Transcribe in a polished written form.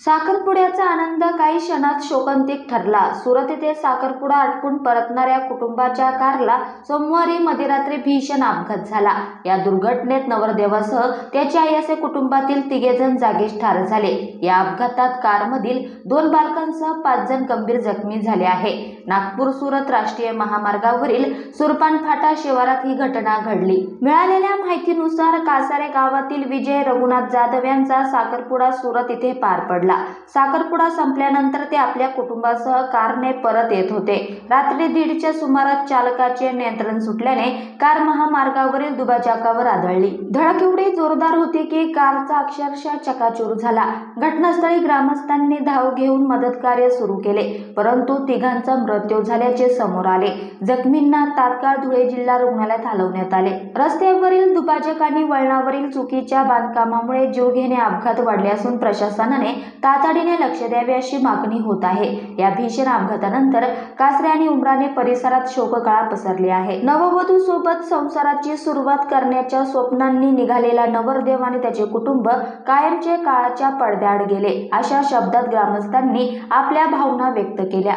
साखरपुड्याचा आनंद काही क्षणात शोकांतिक ठरला। सुरत येथे साखरपुडा आटपून परतणाऱ्या कुटुंबाच्या कारला सोमवारी मध्यरात्री भीषण अपघात झाला। या दुर्घटनेत नवरदेवासह त्याची आई असे कुटुंबातील 3 जण जागीच ठार झाले। या अपघातात कारमधील 2 बालकांसह 5 जण गंभीर जखमी झाले आहे। नागपूर सुरत राष्ट्रीय महामार्गावरील सुरपान फाटा शिवारात ही घटना घडली। मिळालेल्या माहितीनुसार कासारे गावातील विजय रघुनाथ जाधव यांचा साखरपुडा सुरत इथे पार पडला। साखरपुडा संपल्यानंतर ते आपल्या कुटुंबासह कारने परत येत होते। रात्री 1:30च्या सुमारास चालकाचे नियंत्रण सुटल्याने कार महामार्गावरील दुभाजकावर आदळली। धडक एवढी जोरदार होती की कारचा अक्षरशः चक्काचूर झाला। घटनास्थळी ग्रामस्थांनी धाव घेऊन मदत कार्य सुरू केले, परंतु 3घांचा मृत्यू झाल्याचे समोर आले। जखमींना तात्काळ धुळे जिल्हा रुग्णालयात हलवण्यात आले। रस्त्यावरील दुभाजक आणि वळणावरील चुकीच्या बांधकामामुळे जीवघेणे अपघात वाढले असून प्रशासनाने तातडीने लक्ष द्यावे अशी मागणी होत आहे। या भीषण अपघातानंतर कासरे आणि उमराणे परिसरात शोककळा पसरली आहे। नववधू सोबत संसाराची सुरुवात करण्याच्या स्वप्नांनी निघालेला नवरदेव आणि त्याचे कुटुंब कायमचे काळाच्या पडद्याआड गेले, अशा शब्दात ग्रामस्थांनी आपल्या भावना व्यक्त केल्या।